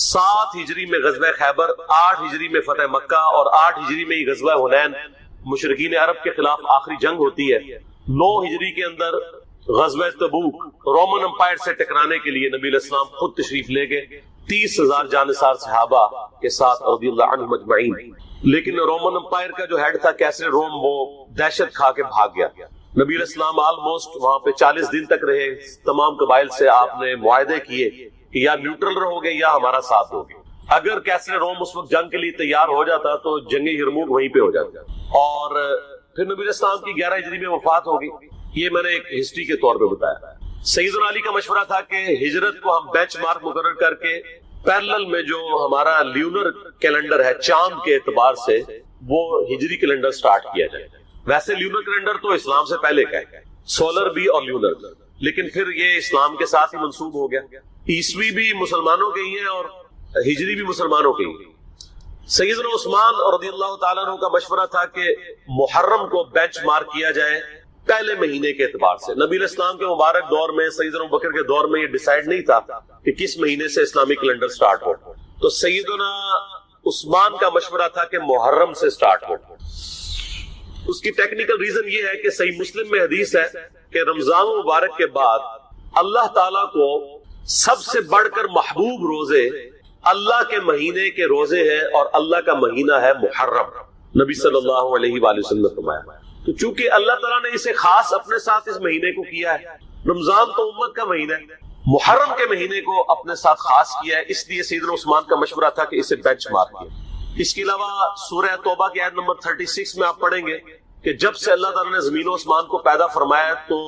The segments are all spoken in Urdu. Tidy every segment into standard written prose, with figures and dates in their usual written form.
7 ہجری میں غزوہ خیبر، 8 ہجری میں فتح مکہ اور 8 ہجری میں غزوہ حنین مشرکین عرب کے خلاف آخری جنگ ہوتی ہے۔ 9 ہجری کے اندر غزوہ تبوک رومن امپائر سے ٹکرانے کے لیے نبی علیہ السلام خود تشریف لے گئے 30,000 جانثار صحابہ کے ساتھ رضی اللہ عنہم اجمعین، لیکن رومن امپائر کا جو ہیڈ تھا کیسر روم، وہ دہشت کھا کے بھاگ گیا۔ نبی علیہ السلام آلموسٹ وہاں پہ 40 دن تک رہے، تمام قبائل سے آپ نے معاہدے کیے کہ یا نیوٹرل رہو گے یا ہمارا ساتھ دو گے۔ اگر کیسر روم اس وقت جنگ کے لیے تیار ہو جاتا تو جنگ یرموک وہیں پہ ہو جاتا، اور پھر نبی علیہ السلام کی 11 ہجری میں وفات ہوگی۔ یہ میں نے ایک ہسٹری کے طور پہ بتایا۔ سیدنا علی کا مشورہ تھا کہ ہجرت کو ہم بینچ مارک مقرر کر کے پیرلل میں جو ہمارا لیونر کیلنڈر ہے چاند کے اعتبار سے وہ ہجری کیلنڈر سٹارٹ کیا جائے۔ ویسے لیونر کیلنڈر تو اسلام سے پہلے کا ہے، سولر بھی اور لیونر، لیکن پھر یہ اسلام کے ساتھ ہی منسوب ہو گیا۔ عیسوی بھی مسلمانوں کے ہی ہیں اور ہجری بھی مسلمانوں کے ہی۔ سیدنا عثمان رضی اللہ تعالیٰ عنہ کا مشورہ تھا کہ محرم کو بینچ مارک کیا جائے پہلے مہینے کے اعتبار سے۔ نبی علیہ السلام کے مبارک دور میں، سیدنا ابوبکر کے دور میں یہ ڈیسائیڈ نہیں تھا کہ کس مہینے سے اسلامی کیلنڈر سٹارٹ ہو، تو سیدنا عثمان کا مشورہ تھا کہ محرم سے سٹارٹ ہو۔ اس کی ٹیکنیکل ریزن یہ ہے کہ صحیح مسلم میں حدیث ہے کہ رمضان مبارک کے بعد اللہ تعالیٰ کو سب سے بڑھ کر محبوب روزے اللہ کے مہینے کے روزے ہیں، اور اللہ کا مہینہ ہے محرم۔ نبی صلی اللہ علیہ وآلہ وسلم نے فرمایا، تو چونکہ اللہ تعالیٰ نے اسے خاص اپنے ساتھ اس مہینے کو کیا ہے، رمضان تو امت کا مہینہ ہے، محرم کے مہینے کو اپنے ساتھ خاص کیا ہے، اس لیے سیدنا عثمان کا مشورہ تھا کہ اسے بینچ مارک کیا۔ اس کے علاوہ سورہ توبہ کی آیت نمبر 36 میں آپ پڑھیں گے کہ جب سے اللہ تعالیٰ نے زمین و آسمان کو پیدا فرمایا تو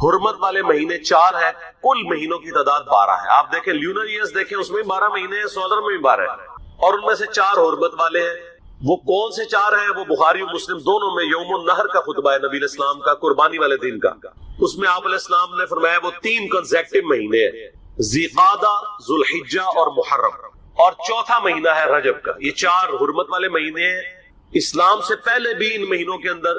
حرمت والے مہینے 4 ہیں، کل مہینوں کی تعداد 12 ہے۔ آپ دیکھیں لیونر ایئرز دیکھیں، اس میں 12 مہینے ہیں، سولر میں بھی 12 ہیں، اور ان میں سے 4 حرمت والے ہیں۔ وہ کون سے 4 ہیں؟ وہ بخاری اور مسلم دونوں میں یوم النحر کا خطبہ ہے نبی علیہ السلام کا، قربانی والے دن کا، اس میں آپ علیہ السلام نے فرمایا وہ 3 کنزیکٹیو مہینے ہیں، ذی قعدہ، ذو الحجہ اور محرم، اور چوتھا مہینہ ہے رجب کا۔ یہ 4 حرمت والے مہینے ہیں۔ اسلام سے پہلے بھی ان مہینوں کے اندر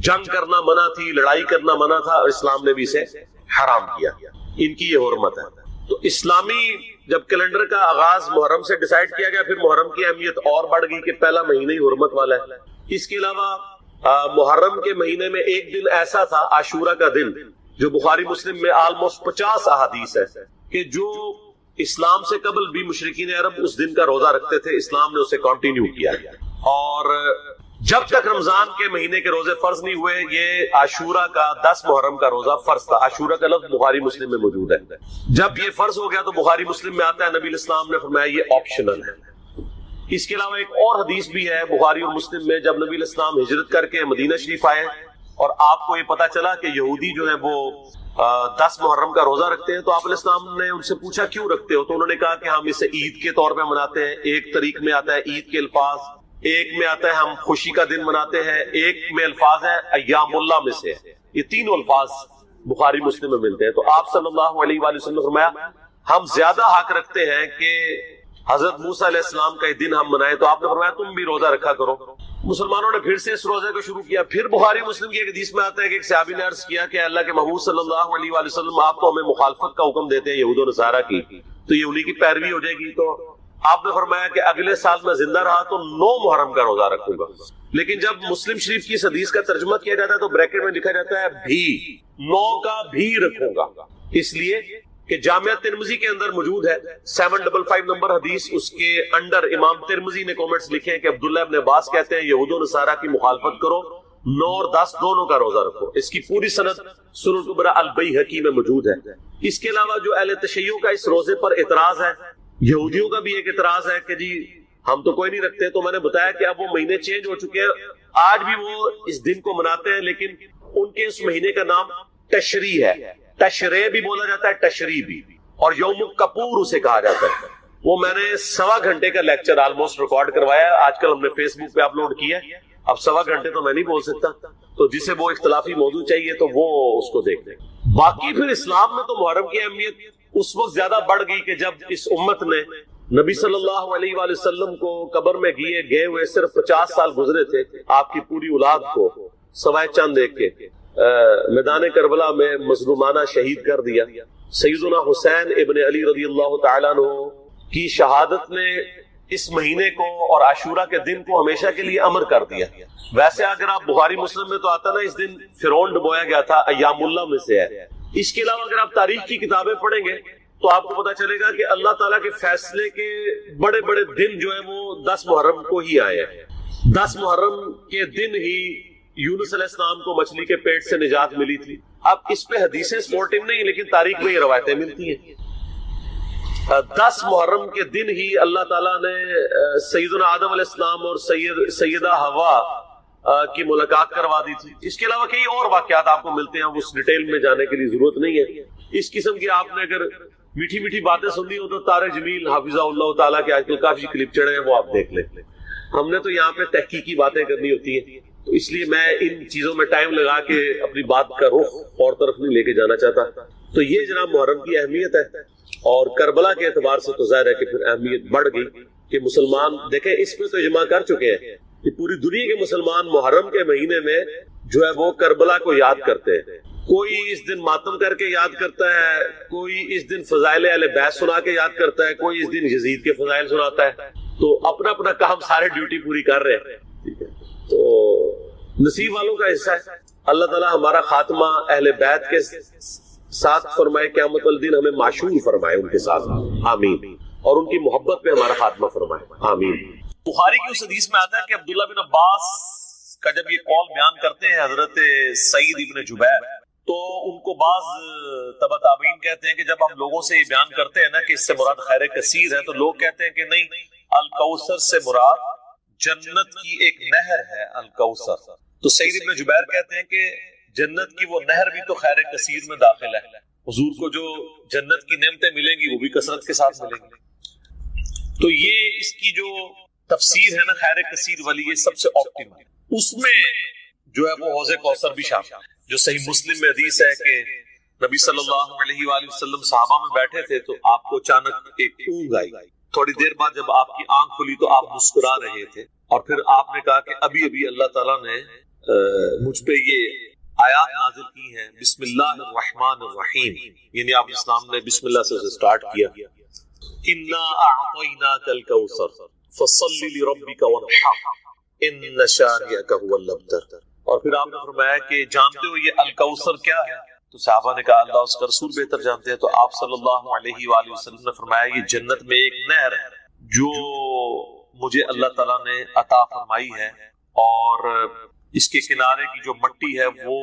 جنگ کرنا منع تھی، لڑائی کرنا منع تھا، اور اسلام نے بھی اسے حرام کیا، ان کی یہ حرمت ہے۔ تو اسلامی جب کیلنڈر کا آغاز محرم سے ڈیسائیڈ کیا گیا، پھر محرم کی اہمیت اور بڑھ گئی کہ پہلا مہینہ ہی حرمت والا ہے۔ اس کے علاوہ محرم کے مہینے میں ایک دن ایسا تھا، عاشورہ کا دن، جو بخاری مسلم میں آلموسٹ 50 احادیث ہے کہ جو اسلام سے قبل بھی مشرکین عرب اس دن کا روزہ رکھتے تھے، اسلام نے اسے کنٹینیو کیا، اور جب تک رمضان کے مہینے کے روزے فرض نہیں ہوئے، یہ عاشورہ کا 10 محرم کا روزہ فرض تھا۔ عاشورہ کا لفظ بخاری مسلم میں موجود ہے۔ جب یہ فرض ہو گیا تو بخاری مسلم میں آتا ہے، نبی علیہ السلام نے فرمایا یہ آپشنل ہے۔ اس کے علاوہ ایک اور حدیث بھی ہے بخاری اور مسلم میں، جب نبی علیہ السلام ہجرت کر کے مدینہ شریف آئے اور آپ کو یہ پتا چلا کہ یہودی جو ہے وہ 10 محرم کا روزہ رکھتے ہیں، تو آپ علیہ السلام نے ان سے پوچھا کیوں رکھتے ہو؟ تو انہوں نے کہا کہ ہم اسے عید کے طور پہ مناتے ہیں۔ ایک طریق میں آتا ہے عید کے الفاظ، ایک میں آتا ہے ہم خوشی کا دن مناتے ہیں، ایک میں الفاظ ہے ایام اللہ میں سے، یہ تینوں الفاظ بخاری مسلم میں ملتے ہیں۔ تو آپ صلی اللہ علیہ وآلہ وسلم نے فرمایا ہم زیادہ حق رکھتے ہیں کہ حضرت موسیٰ علیہ السلام کا یہ دن ہم منائیں، تو آپ نے فرمایا تم بھی روزہ رکھا کرو۔ مسلمانوں نے پھر سے اس روزے کو شروع کیا۔ پھر بخاری مسلم کی ایک حدیث میں آتا ہے کہ ایک صحابی نے عرض کیا کہ اللہ کے محبوب صلی اللہ علیہ وآلہ وسلم آپ تو ہمیں مخالفت کا حکم دیتے ہیں یہود و نصارہ کی، تو یہ انہی کی پیروی ہو جائے گی۔ تو آپ نے فرمایا کہ اگلے سال میں زندہ رہا تو 9 محرم کا روزہ رکھوں گا۔ لیکن جب مسلم شریف کی اس حدیث کا ترجمہ کیا جاتا ہے تو بریکٹ میں لکھا جاتا ہے بھی، 9 کا بھی رکھوں گا، اس لیے کہ جامعہ ترمذی کے اندر موجود ہے 755 نمبر حدیث، اس کے انڈر امام ترمذی نے کومنٹس لکھے ہیں کہ عبداللہ ابن عباس کہتے ہیں یہود و نصارہ کی مخالفت کرو، 9 اور 10 دونوں کا روزہ رکھو۔ اس کی پوری سند سنن الکبریٰ البیہقی میں موجود ہے۔ اس کے علاوہ جو اہل تشیع کا اس روزے پر اعتراض ہے، یہودیوں کا بھی ایک اعتراض ہے کہ جی ہم تو کوئی نہیں رکھتے، تو میں نے بتایا کہ اب وہ مہینے چینج ہو چکے ہیں، آج بھی وہ اس دن کو مناتے ہیں، لیکن ان کے اس مہینے کا نام تشریع ہے۔ تشریع بھی بولا جاتا ہے، تشریع بھی، اور یوم کپور اسے کہا جاتا ہے۔ وہ میں نے 1.25 گھنٹے کا لیکچر آلموسٹ ریکارڈ کروایا ہے، آج کل ہم نے فیس بک پہ اپلوڈ کیا ہے۔ اب 1.25 گھنٹے تو میں نہیں بول سکتا، تو جسے وہ اختلافی موضوع چاہیے تو وہ اس کو دیکھ لیں۔ باقی پھر اسلام میں تو محرم کی اہمیت اس وقت زیادہ بڑھ گئی کہ جب اس امت نے نبی صلی اللہ علیہ وآلہ وسلم کو قبر میں گئے ہوئے صرف 50 سال گزرے تھے، آپ کی پوری اولاد کو سوائے چند ایک کے میدان کربلا میں مظلومانہ شہید کر دیا۔ سیدنا حسین ابن علی رضی اللہ تعالیٰ عنہ کی شہادت نے اس مہینے کو اور عاشورہ کے دن کو ہمیشہ کے لیے امر کر دیا. ویسے اگر آپ بخاری مسلم میں تو آتا نا اس دن فرعون ڈبویا گیا تھا، ایام اللہ میں سے ہے. اس کے علاوہ اگر آپ تاریخ کی کتابیں پڑھیں گے تو آپ کو پتا چلے گا کہ اللہ تعالیٰ کے فیصلے کے بڑے بڑے دن جو ہیں وہ 10 محرم کو ہی آئے ہیں. 10 محرم کے دن ہی یونس علیہ السلام کو مچھلی کے پیٹ سے نجات ملی تھی. اب اس پہ حدیثیں سپورٹنگ نہیں لیکن تاریخ میں یہ روایتیں ملتی ہیں. 10 محرم کے دن ہی اللہ تعالیٰ نے سیدنا آدم علیہ السلام اور سیدہ حوا کی ملاقات کروا دی تھی. اس کے علاوہ کئی اور واقعات آپ کو ملتے ہیں، اس ڈیٹیل میں جانے کے لیے ضرورت نہیں ہے. اس قسم کی آپ نے اگر میٹھی میٹھی باتیں سنی ہو تو طارق جمیل حافظہ اللہ تعالیٰ کے آج کل کافی کلپ چڑھے ہیں، وہ آپ دیکھ لیں. ہم نے تو یہاں پہ تحقیقی باتیں کرنی ہوتی ہیں، تو اس لیے میں ان چیزوں میں ٹائم لگا کے اپنی بات کا رخ اور طرف نہیں لے کے جانا چاہتا. تو یہ جناب محرم کی اہمیت ہے، اور کربلا کے اعتبار سے تو ظاہر ہے کہ پھر اہمیت بڑھ گئی کہ مسلمان دیکھیں اس پہ تو اجماع کر چکے ہیں کہ پوری دنیا کے مسلمان محرم کے مہینے میں جو ہے وہ کربلا کو یاد کرتے ہیں. کوئی اس دن ماتم کر کے یاد کرتا ہے، کوئی اس دن فضائل اہل بیت سنا کے یاد کرتا ہے، کوئی اس دن یزید کے فضائل سناتا ہے. تو اپنا اپنا کام سارے ڈیوٹی پوری کر رہے ہیں. ٹھیک ہے، تو نصیب والوں کا حصہ ہے. اللہ تعالیٰ ہمارا خاتمہ اہل بیت کے ساتھ فرمائے، قیامت والدین ہمیں معشور فرمائے ان کے ساتھ، آمین. اور ان کی محبت پہ ہمارا خاتمہ فرمائے، آمین. بخاری کی اس حدیث میں آتا ہے کہ عبداللہ بن عباس کا جب یہ قول بیان کرتے ہیں حضرت سعید ابن جبیر، تو ان کو بعض تبع تابعین کہتے ہیں کہ جب ہم لوگوں سے یہ بیان کرتے ہیں نا کہ اس سے مراد خیر کثیر ہے، تو لوگ کہتے ہیں کہ نہیں، الکوثر سے مراد جنت کی ایک نہر ہے الکوثر. تو سعید ابن جبیر کہتے ہیں کہ جنت کی وہ نہر بھی تو خیر کثیر میں داخل ہے. حضور کو جو جنت کی نعمتیں ملیں گی وہ بھی کثرت کے ساتھ ملیں گی. تو یہ اس کی جو تفسیر ہے نا خیر کثیر والی، یہ سب سے آپٹیمل ہے. اس میں جو ہے وہ حوض کوثر بھی شامل ہے. جو صحیح مسلم میں حدیث ہے کہ نبی صلی اللہ علیہ وآلہ وسلم صحابہ میں بیٹھے تھے تو آپ کو اچانک ایک اونگ آئی. تھوڑی دیر بعد جب آپ کی آنکھ کھلی تو آپ مسکرا رہے تھے، اور پھر آپ نے کہا کہ ابھی ابھی اللہ تعالیٰ نے مجھ پہ یہ آیات نازل کی ہیں، بسم اللہ الرحمن الرحیم، یعنی آپ اسلام نے بسم اللہ سے سٹارٹ کیا. انا اعطیناک الکوثر فصل لربک وانحر ان شانئک هو الابتر. اور پھر آپ نے فرمایا کہ جانتے ہو یہ الکوثر کیا ہے؟ تو صحابہ نے کہا اللہ اس کا رسول بہتر جانتے ہیں. تو آپ صلی اللہ علیہ وآلہ وسلم نے فرمایا یہ جنت میں ایک نہر ہے جو مجھے اللہ تعالیٰ نے عطا فرمائی ہے، اور اس کے کنارے کی جو مٹی ہے وہ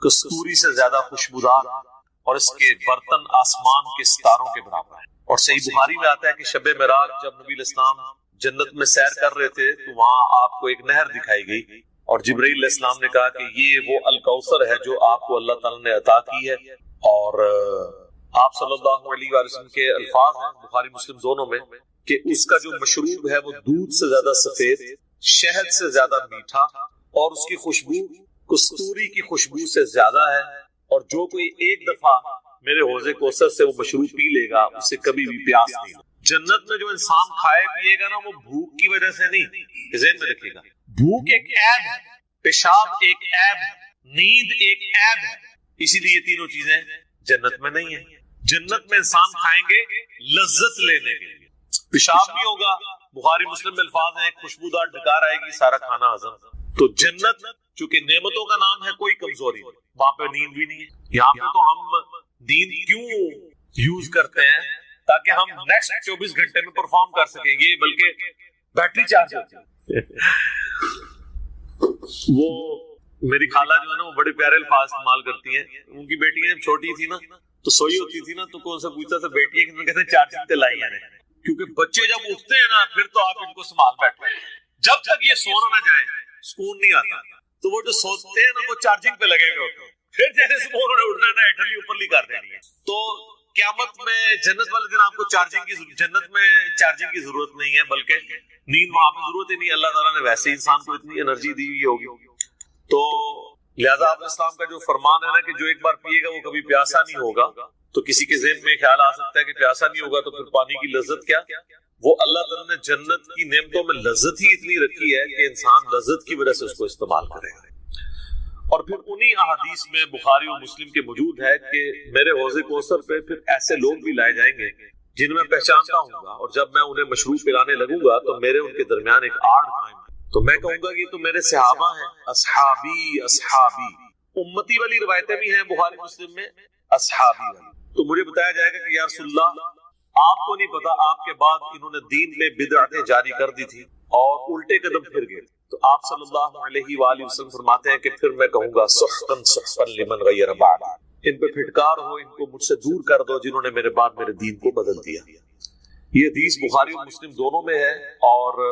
کستوری سے زیادہ خوشبودار ہے، اور اس کے برتن آسمان کے ستاروں کے برابر ہے. اور صحیح بخاری میں آتا ہے کہ شب معراج جب نبی علیہ السلام جنت میں سیر کر رہے تھے تو وہاں آپ کو ایک نہر دکھائی گئی، اور جبرائیل علیہ السلام نے کہا کہ یہ وہ الکوثر ہے جو آپ کو اللہ تعالیٰ نے عطا کی ہے. اور آپ صلی اللہ علیہ وآلہ وسلم کے الفاظ ہیں بخاری مسلم دونوں میں کہ اس کا جو مشروب ہے وہ دودھ سے زیادہ سفید، شہد سے زیادہ میٹھا، اور اس کی خوشبو کستوری کی خوشبو سے زیادہ ہے. اور جو کوئی ایک دفعہ میرے حوض کوثر سے وہ مشروب پی لے گا اسے کبھی بھی پیاس نہیں ہوگی. جنت میں جو انسان کھائے پیے گا نا وہ بھوک کی وجہ سے نہیں، ذہن میں رکھیے گا. بھوک ایک عیب ہے، پیشاب ایک عیب ہے، نیند ایک عیب ہے، اسی لیے یہ تینوں چیزیں جنت میں نہیں ہیں. جنت میں انسان کھائیں گے لذت لینے کے لیے. پیشاب نہیں ہوگا، بخاری مسلم میں الفاظ ہیں خوشبودار ڈکار آئے گی، سارا کھانا ہضم. تو جنت چونکہ نعمتوں کا نام ہے کوئی کمزوری نہیں، وہاں پہ نیند بھی نہیں ہے. یہاں پہ تو ہم نیند کیوں یوز کرتے ہیں؟ تاکہ ہم نیکسٹ 24 گھنٹے میں پرفارم کر سکیں گے، بلکہ بیٹری چارج ہوتی ہے. وہ میری خالہ جو ہے نا وہ بڑے پیارے الفاظ استعمال کرتی ہیں. ان کی بیٹی جب چھوٹی تھی نا تو سوئی ہوتی تھی نا تو کون سے پوچھتا تھا بیٹی ہے، کہتے ہیں چارجنگ پہ لائی ہے. کیونکہ بچے جب اٹھتے ہیں نا پھر تو آپ ان کو سنبھال بیٹھے، جب تک یہ سو نہ جائیں سکون نہیں آتا. تو وہ جو سوتے ہیں نا وہ چارجنگ پہ لگے ہوئے ہوتے ہیں، پھر جیسے صبح انہوں نے اٹھنا ہے اٹھلی اوپرلی کر دینی ہے. تو قیامت میں جنت والے دن آپ کو جنت میں چارجنگ کی ضرورت نہیں ہے، بلکہ نیند وہاں پہ ضرورت ہی نہیں. اللہ تعالیٰ نے ویسے انسان کو اتنی انرجی دی ہوئی ہوگی. تو لہذا آپ اسلام کا جو فرمان ہے نا کہ جو ایک بار پیے گا وہ کبھی پیاسا نہیں ہوگا. تو کسی کے ذہن میں خیال آ سکتا ہے کہ پیاسا نہیں ہوگا تو پھر پانی کی لذت کیا؟ وہ اللہ تعالیٰ نے جنت کی نعمتوں میں لذت ہی اتنی رکھی ہے کہ انسان لذت کی وجہ سے اس کو استعمال کرے گا. اور پھر انہی احادیث میں بخاری اور مسلم کے موجود ہے کہ میرے حوض کوثر پہ پھر ایسے لوگ بھی لائے جائیں گے جن میں پہچانتا ہوں گا، اور جب میں انہیں مشروب پلانے لگوں گا تو میرے ان کے درمیان ایک آڑ قائم ہے، تو میں کہوں گا کہ یہ تو میرے صحابہ ہیں، اصحابی اصحابی۔ امتی والی روایتیں بھی ہیں بخاری مسلم میں، اصحابی والی۔ تو مجھے بتایا جائے گا کہ یا رسول اللہ، آپ کو نہیں پتا آپ کے بعد انہوں نے دین میں بدعتیں جاری کر دی تھی اور الٹے قدم پھر گئے، تو آپ صلی اللہ علیہ وآلہ وسلم فرماتے ہیں کہ پھر میں کہوں گا سحقاً سحقاً لمن غیر بعد، ان پہ پھٹکار ہو، ان کو مجھ سے دور کر دو جنہوں نے میرے بعد میرے دین کو بدل دیا۔ یہ حدیث بخاری اور مسلم دونوں میں ہے، اور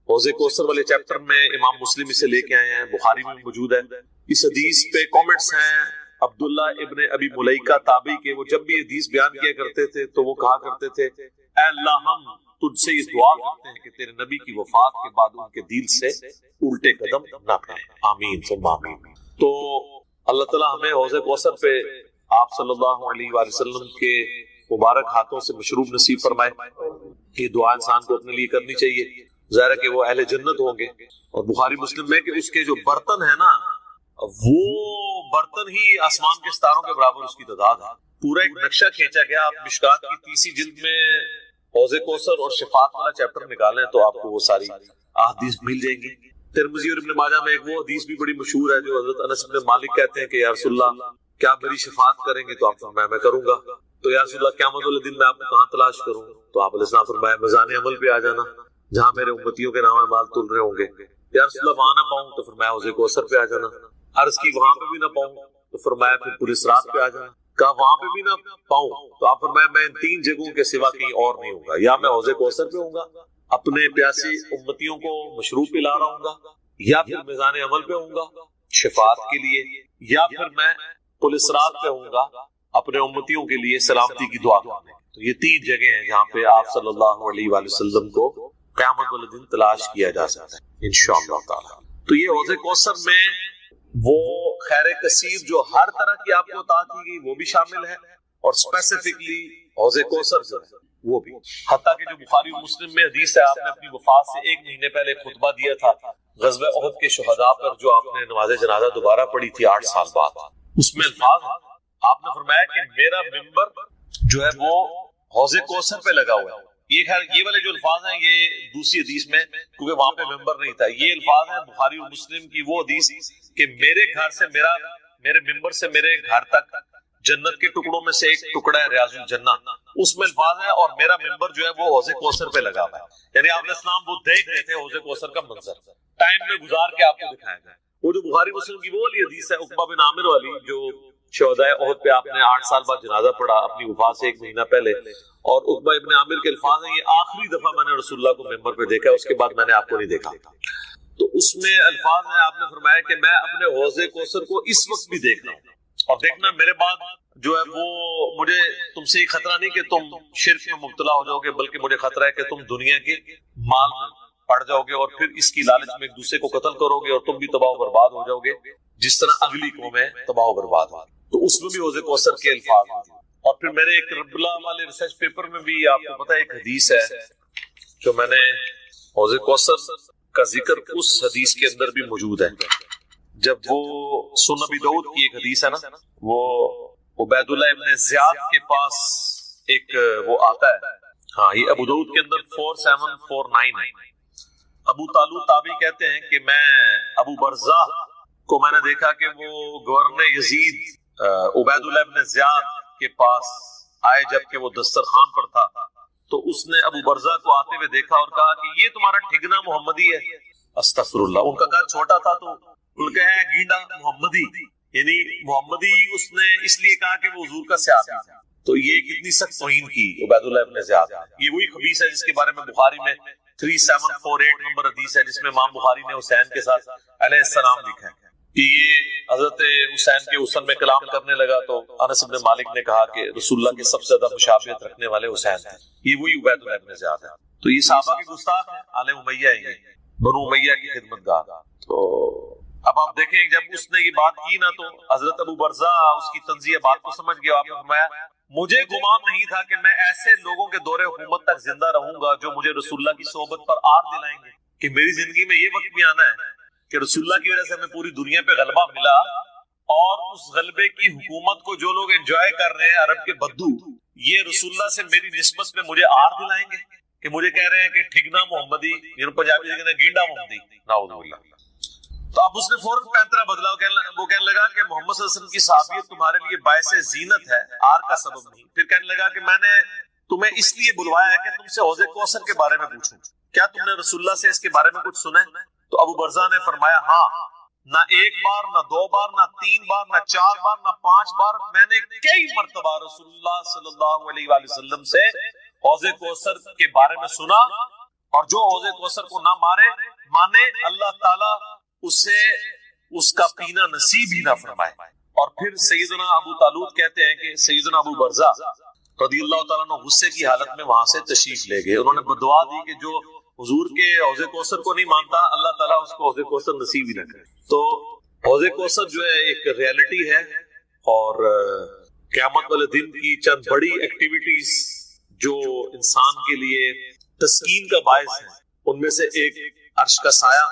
حوض کوثر والے چیپٹر میں امام مسلم اسے لے کے آئے ہیں، بخاری میں موجود ہے۔ اس حدیث پہ کامنٹس ہیں عبداللہ ابن ابی ملیکہ تابعی کے، وہ جب بھی حدیث بیان کیا کرتے تھے تو وہ کہا کرتے تھے اے اللہ ہم تجھ سے یہ دعا کرتے ہیں کہ تیرے نبی کی وفات کے بعد ان کے دل سے الٹے قدم نہ پھیریں، آمین ثم آمین۔ تو اللہ تعالیٰ ہمیں حوض کوثر پہ آپ صلی اللہ علیہ وآلہ وسلم کے مبارک ہاتھوں سے مشروب نصیب فرمائے۔ یہ دعا انسان کو اپنے لیے کرنی چاہیے، ظاہر ہے کہ وہ اہل جنت ہوں گے۔ اور بخاری مسلم میں کہ اس کے جو برتن ہے نا، وہ برتن ہی آسمان کے ستاروں کے برابر اس کی تعداد ہے۔ پورا ایک نقشہ کھینچا گیا۔ آپ مشکات کی 30 جلد میں حوض کوثر اور شفاعت والا چیپٹر نکالیں تو آپ کو وہ ساری احادیث مل جائیں گی۔ ترمذی اور ابن ماجہ میں ایک وہ حدیث بھی بڑی مشہور ہے جو حضرت انس بن مالک کہتے ہیں کہ یا رسول اللہ کیا میری شفاعت کریں گے؟ تو آپ فرمایا میں کروں گا۔ تو یا رسول اللہ قیامت والے دن میں آپ کو کہاں تلاش کروں؟ تو آپ علیہ السلام فرمایا میزان عمل پہ آ جانا، جہاں میرے امتیوں کے نام مال تل رہے ہوں گے۔ یا رسول اللہ وہاں نہ پاؤں تو فرمایا حوض کوثر پہ آ جانا۔ عرض کی وہاں پہ بھی نہ پاؤں تو فرمایا پھر پورے صراط پہ آ جانا۔ کہا وہاں پہ بھی نہ پاؤں تو آپ فرمایا میں ان 3 جگہوں کے سوا کہیں اور نہیں ہوں گا، یا میں حوض کوثر پہ ہوں گا اپنے پیاسی امتیوں کو مشروب پلا رہا ہوں گا، یا پھر میزان عمل پہ ہوں گا شفاعت کے لیے، یا پھر میں پل صراط پہ ہوں گا اپنے امتیوں کے لیے سلامتی کی دعا کرنے۔ تو یہ 3 جگہیں ہیں جہاں پہ آپ صلی اللہ علیہ وآلہ وسلم کو قیامت والے دن تلاش کیا جا سکتا ہے انشاءاللہ تعالی۔ تو یہ حوض کوثر میں وہ خیر کثیر جو ہر طرح کی آپ کو عطا کی گئی وہ بھی شامل ہے، اور اسپیسیفکلی حوض کوثر جو ہے وہ بھی، حتیٰ کہ جو بخاری و مسلم میں حدیث ہے، آپ نے اپنی وفات سے 1 مہینے پہلے خطبہ دیا تھا غزوہ احد کے شہداء پر، جو آپ نے نماز جنازہ دوبارہ پڑھی تھی 8 سال بعد۔ اس میں الفاظ ہیں، آپ نے فرمایا کہ میرا ممبر جو ہے وہ حوض کوثر پہ لگا ہوا ہے۔ یہ والے جو الفاظ ہیں یہ دوسری حدیث میں، کیونکہ وہاں پہ ممبر نہیں تھا، یہ الفاظ ہیں بخاری و مسلم کی وہ حدیث کہ میرے گھر سے میرے ممبر سے میرے گھر تک جنت کے ٹکڑوں میں سے ایک ٹکڑا ہے ریاض الجنہ، اس میں الفاظ ہے اور میرا ممبر جو ہے وہ حوض کوثر پہ لگا ہوا ہے۔ یعنی آپ علیہ السلام وہ دیکھ رہے تھے حوض کوثر کا منظر، ٹائم میں گزار کے آپ کو دکھایا گیا۔ وہ جو بخاری مسلم کی وہ والی حدیث ہے عقبہ بن عامر والی، جو شہدائے احد پہ آپ نے 8 سال بعد جنازہ پڑھا اپنی وفات سے 1 مہینہ پہلے، اور عقبہ ابن عامر کے الفاظ ہیں یہ آخری دفعہ میں نے رسول اللہ کو ممبر پہ دیکھا، اس کے بعد میں نے آپ کو نہیں دیکھا۔ تو اس میں الفاظ ہیں، آپ نے فرمایا کہ میں اپنے حوض کوثر کو اس وقت بھی دیکھ رہا ہوں، اور دیکھنا میرے بعد جو ہے وہ مجھے تم سے یہ خطرہ نہیں کہ تم شرک میں مبتلا ہو جاؤ گے، بلکہ مجھے خطرہ ہے کہ تم دنیا کے مال میں پڑ جاؤ گے اور پھر اس کی لالچ میں ایک دوسرے کو قتل کرو گے اور تم بھی تباہ و برباد ہو جاؤ گے جس طرح اگلی قومیں تباہ و برباد ہو۔ تو اس میں بھی حوض کوثر کے الفاظ ہیں۔ اور پھر میرے ایک ربلا والے ریسرچ پیپر میں بھی آپ کو پتا ہے ایک حدیث ہے جو میں نے حوض کوثر کا ذکر اس حدیث کے اندر بھی موجود ہے، جب وہ سنن ابی داؤد کی ایک حدیث ہے نا، وہ عبید اللہ ابن زیاد کے پاس ایک وہ آتا ہے، ہاں یہ ابو داؤد کے اندر 4749 ہے۔ ابو طالوت تابعی کہتے ہیں کہ میں ابو برزہ کو میں نے دیکھا کہ وہ گورنر یزید عبید اللہ ابن زیاد کے پاس آئے جبکہ وہ دسترخوان پر تھا، تو اس نے ابو برزہ کو آتے ہوئے دیکھا اور کہا کہ یہ تمہارا ٹھگنا محمدی ہے۔ استغفر اللہ۔ ان کا قد چھوٹا تھا تو ان کا ہے گینڈا محمدی، یعنی محمدی اس نے اس لیے کہا کہ وہ حضور کا صحابی تھا۔ تو یہ کتنی سخت توہین کی عبید اللہ ابن زیاد۔ یہ وہی خبیث ہے جس کے بارے میں بخاری میں 3748 نمبر حدیث ہے، جس میں امام بخاری نے حسین کے ساتھ علیہ السلام لکھا ہے کہ یہ حضرت حسین کے حسن میں کلام کرنے لگا تو انس بن مالک نے کہا کہ رسول اللہ کے سب سے زیادہ مشابہت رکھنے والے حسین ہیں۔ یہ وہی عبید اللہ ابن زیاد ہے۔ تو یہ صحابہ کے گستاخ ہیں، آل امیہ ہیں، یہ بنو امیہ کی خدمت گار۔ تو اب آپ دیکھیں جب اس نے یہ بات کی نا تو حضرت ابو برزہ اس کی تنزیہ بات کو سمجھ گیا۔ آپ نے فرمایا مجھے گمان نہیں تھا کہ میں ایسے لوگوں کے دور حکومت تک زندہ رہوں گا جو مجھے رسول اللہ کی صحبت پر آر دلائیں گے، کہ میری زندگی میں یہ وقت بھی آنا ہے کہ رسول اللہ کی وجہ سے ہمیں پوری دنیا پہ غلبہ ملا اور اس غلبے کی حکومت کو جو لوگ انجوائے کر رہے ہیں عرب کے بدو، یہ رسول اللہ سے میری نسبت میں مجھے آر دلائیں گے کہ مجھے کہہ رہے ہیں کہ ٹھگنا محمدی، یعنی پنجابی کہتے ہیں گینڈا محمدی، نعوذ باللہ۔ تو اب اس نے فوراً پینترا بدلا، وہ کہنے لگا کہ محمد صلی اللہ علیہ وسلم کی صحابیت تمہارے لیے باعث زینت ہے، آر کا سبب نہیں۔ پھر کہنے لگا کہ میں نے تمہیں اس لیے بلوایا ہے کہ تم سے حوض کوثر کے بارے میں پوچھوں، کیا تم نے رسول اللہ سے اس کے بارے میں کچھ سنا ہے؟ تو ابو برزہ نے فرمایا ہاں، نہ ایک بار، نہ دو بار، نہ تین بار، نہ چار بار، نہ پانچ بار، میں نے کئی مرتبہ رسول اللہ صلی اللہ علیہ وآلہ وسلم سے حوض کوثر کے بارے میں سنا، اور جو حوض کوثر کو نہ مانے اللہ تعالیٰ اسے اس کا پینا نصیب ہی نہ فرمائے۔ اور پھر سیدنا ابو طالوت کہتے ہیں کہ سیدنا ابو برزہ رضی اللہ تعالیٰ عنہ غصے کی حالت میں وہاں سے تشریف لے گئے، انہوں نے بدعا دی کہ جو حضور کے حوض کوثر کو نہیں مانتا اللہ تعالیٰ اس کو حوض کوثر نصیب ہی نہ کرے۔ تو حوض کوثر جو ہے ایک ریالٹی ہے، اور قیامت والے دن کی چند بڑی ایکٹیویٹیز جو انسان کے لیے تسکین کا باعث ہے، ان میں سے ایک عرش کا سایہ،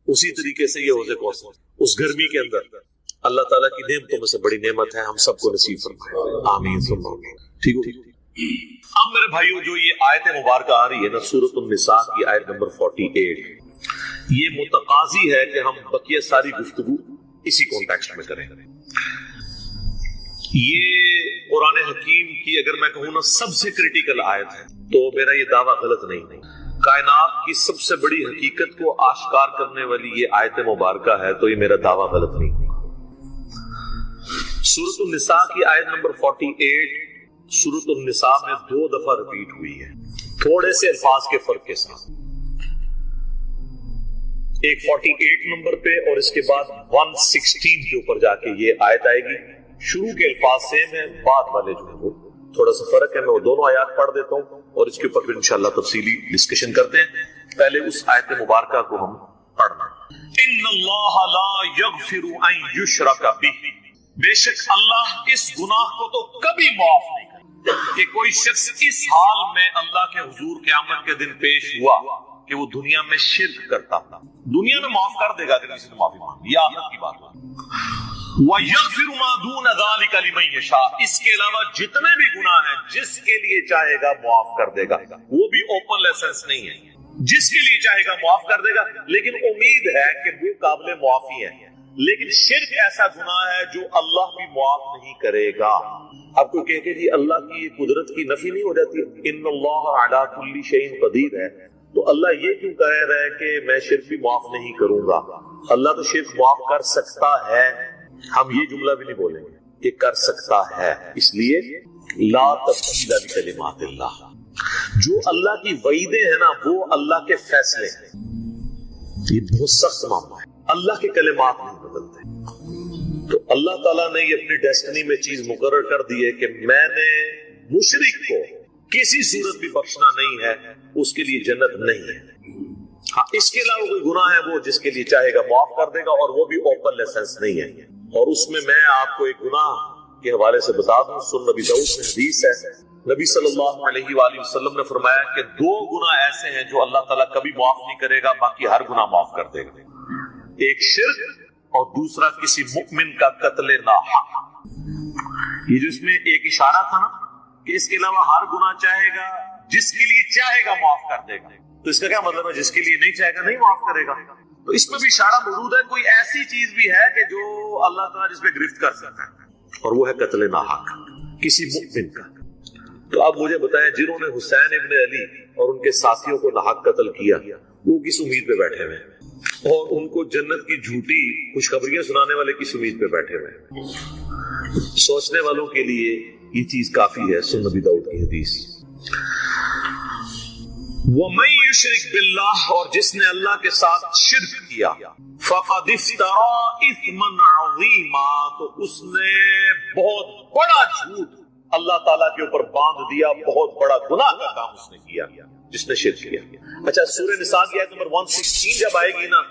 اسی طریقے سے یہ حوض کوثر اس گرمی کے اندر اللہ تعالیٰ کی نعمتوں میں سے بڑی نعمت ہے، ہم سب کو نصیب فرمائے، آمین ثم آمین۔ ٹھیک ہو؟ اب میرے بھائیو جو یہ آیت مبارکہ آ رہی ہے نا، سورۃ النساء کی آیت نمبر 48، یہ متقاضی ہے کہ ہم بقیہ ساری گفتگو اسی کانٹیکسٹ میں کریں۔ یہ قرآن حکیم کی اگر میں کہوں نا سب سے کریٹیکل آیت ہے، تو میرا یہ دعویٰ غلط نہیں۔ کائنات کی سب سے بڑی حقیقت کو آشکار کرنے والی یہ آیت مبارکہ ہے، تو یہ میرا دعویٰ غلط نہیں۔ سورۃ النساء کی آیت نمبر 48 سورۃ النساء میں 2 دفعہ ریپیٹ ہوئی ہے، تھوڑے سے الفاظ کے فرق کے ساتھ، ایک 48 نمبر پہ اور اس کے بعد 116 کے اوپر جا کے یہ آیت آئے گی۔ شروع کے الفاظ سیم ہیں، بعد والے جو ہیں وہ تھوڑا سا فرق ہے۔ میں وہ دونوں آیات پڑھ دیتا ہوں اور اس کے اوپر پھر انشاءاللہ تفصیلی ڈسکشن کرتے ہیں۔ پہلے اس آیت مبارکہ کو ہم پڑھنا۔ ان اللہ لا یغفر ان یشرک بہ، بے شک اللہ اس گناہ کو تو کبھی معاف نہیں کرے کہ کوئی شخص اس حال میں اللہ کے حضور قیامت کے دن پیش ہوا کہ وہ دنیا میں شرک کرتا تھا۔ دنیا میں معاف کر دے گا اگر کسی نے معافی مانگی، یہ آخرت کی بات ہے۔ وَيَغْفِرُ مَا دُونَ ذَلِكَ لِمَن يَشَاءُ، اس کے علاوہ جتنے بھی گناہ ہیں جس کے لیے چاہے گا معاف کر دے گا، وہ بھی اوپن لائسنس نہیں ہے، جس کے لیے چاہے گا معاف کر دے گا، لیکن امید ہے کہ وہ قابل معافی ہے۔ لیکن شرک ایسا گناہ ہے جو اللہ بھی معاف نہیں کرے گا۔ اب کوئی کہے کہ جی اللہ کی قدرت کی نفی نہیں ہو جاتی، ان اللہ علی کل شیء قدیر ہے، تو اللہ یہ کیوں کہہ رہا ہے کہ میں شرک بھی معاف نہیں کروں گا؟ اللہ تو شرک معاف کر سکتا ہے، ہم یہ جملہ بھی نہیں بولیں گے کہ کر سکتا ہے، اس لیے لا تبدیل لکلمات اللہ، جو اللہ کی وعیدیں ہیں نا وہ اللہ کے فیصلے ہیں، یہ بہت سخت معاملہ ہے، اللہ کے کلمات نہیں بدلتے۔ تو اللہ تعالیٰ نے یہ اپنی ڈیسٹنی میں چیز مقرر کر دی ہے کہ میں نے مشرک کو کسی صورت بھی بخشنا نہیں ہے، اس کے لیے جنت نہیں ہے۔ ہاں اس کے علاوہ کوئی گناہ ہے وہ جس کے لیے چاہے گا معاف کر دے گا، اور وہ بھی اوپن لائسنس نہیں ہے۔ اور اس میں آپ کو ایک گناہ کے حوالے سے بتا دوں، سن نبی داؤد میں حدیث ہے، نبی صلی اللہ علیہ وآلہ وسلم نے فرمایا کہ 2 گناہ ایسے ہیں جو اللہ تعالیٰ کبھی معاف نہیں کرے گا، باقی ہر گناہ معاف کر دے گا، ایک شرک اور دوسرا کسی مؤمن کا قتل ناحق۔ یہ جو اس میں ایک اشارہ تھا نا کہ اس کے علاوہ ہر گناہ چاہے گا، جس کے لیے چاہے گا معاف کر دے گا، تو اس کا کیا مطلب ہے؟ جس کے لیے نہیں چاہے گا نہیں معاف کرے گا۔ تو اس میں بھی اشارہ موجود ہے، کوئی ایسی چیز بھی ہے کہ جو اللہ تعالیٰ جس پہ گرفت کر سکتا ہے، اور وہ ہے قتل ناحق کسی مؤمن کا۔ تو اب مجھے بتائیں، جنہوں نے حسین ابن علی اور ان کے ساتھیوں کو ناحق قتل کیا، وہ کس امید پہ بیٹھے ہوئے ہیں؟ اور ان کو جنت کی جھوٹی خوشخبریاں سنانے والے کس امید پہ بیٹھے ہوئے ہیں؟ سوچنے والوں کے لیے یہ چیز کافی ہے۔ سن نبی داؤد کی حدیث، وَمَن يُشْرِكْ بِاللَّهِ، اور جس نے اللہ کے ساتھ شرک کیا، فَقَدِ افْتَرَىٰ إِثْمًا عَظِيمًا، تو اس نے بہت بڑا جھوٹ اللہ تعالیٰ کے اوپر باندھ دیا، بہت بڑا گناہ کا کام اس نے کیا جس نے شرک کیا۔ اچھا سورہ نساء کی آیت نمبر 116 جب آئے گی نا،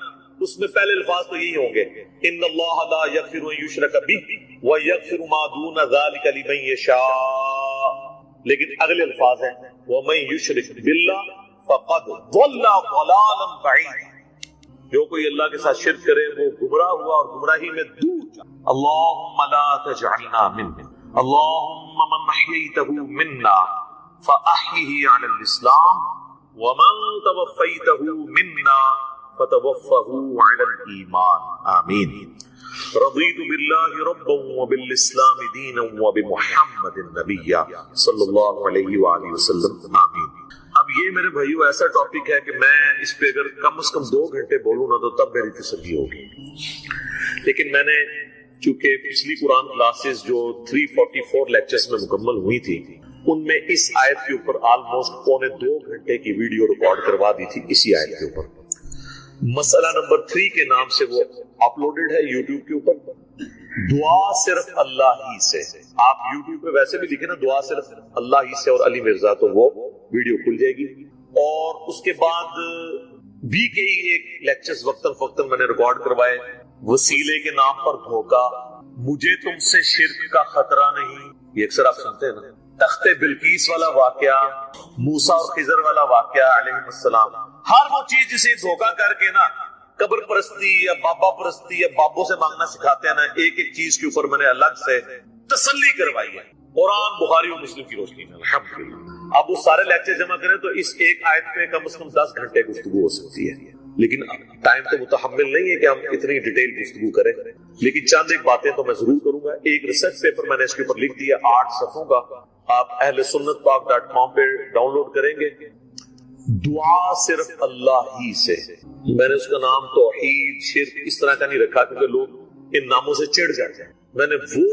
اس میں پہلے الفاظ تو یہی ہوں گے، ان اللہ لا یغفر ان یشرک بہ ویغفر ما دون ذلک لمن یشاء، لیکن اگلے الفاظ ہیں ومن یشرک باللہ فقد ضل ضلالا بعیدا، جو کوئی اللہ کے ساتھ شرک کرے وہ گمراہ ہوا اور گمراہی میں دور جا. اللہم لا تجعلنا منهم اللہم من احییتہ منا فاحیہ علی الاسلام ومن توفیتہ منا فتوفہ علی الایمان. آمین. رضیت باللہ ربا وبالاسلام دینا وبمحمد نبیا صلی اللہ علیہ وآلہ وسلم. آمین. اب یہ میرے بھائیو ایسا ٹاپک ہے کہ میں اس پہ اگر کم از کم 2 گھنٹے بولوں نا تو تب میری تسلی ہوگی. لیکن میں نے چونکہ پچھلی قرآن کلاسز جو 344 لیکچرز میں مکمل ہوئی تھی ان میں اس آیت کے اوپر آلموسٹ 2.25 گھنٹے کی ویڈیو ریکارڈ کروا دی تھی اسی آیت کے اوپر. مسئلہ نمبر 3 کے نام سے وہ اپلوڈڈ ہے یوٹیوب کے اوپر. دعا صرف اللہ ہی سے. آپ یوٹیوب پہ ویسے بھی لکھیں نا دعا صرف اللہ ہی سے اور علی مرزا تو وہ ویڈیو کھل جائے گی. اور اس کے بعد بھی کئی ایک لیکچرز وقتاً فوقتاً میں نے ریکارڈ کروائے. وسیلے کے نام پر دھوکا, مجھے تم سے شرک کا خطرہ نہیں, یہ اکثر آپ سنتے ہیں نا. تخت بلقیس والا واقعہ, موسیٰ اور خضر والا واقعہ علیہ السلام. ہر وہ چیز جسے دھوکا کر کے نا قبر پرستی یا بابا پرستی یا بابوں سے مانگنا سکھاتے ہیں نا, ایک ایک چیز کے اوپر میں نے الگ سے تسلی کروائی ہے قرآن بخاری اور مسلم کی روشنی میں. الحمدللہ اب وہ سارے لیکچر جمع کریں تو اس ایک آیت میں کم از کم 10 گھنٹے گفتگو ہو سکتی ہے. لیکن ٹائم تو متحمل نہیں ہے کہ ہم اتنی ڈیٹیل گفتگو کریں. لیکن چند ایک باتیں تو میں ضرور کروں گا. ایک ریسرچ پیپر میں نے اس کے اوپر لکھ دیا 8 صفحوں کا, آپ اہل سنت پاک.com پہ ڈاؤن لوڈ کریں گے. دعا صرف اللہ ہی سے. میں نے اس کا نام توحید شرک اس طرح کا نہیں رکھا کیونکہ لوگ ان ناموں سے چڑھ جاتے ہیں. میں نے وہ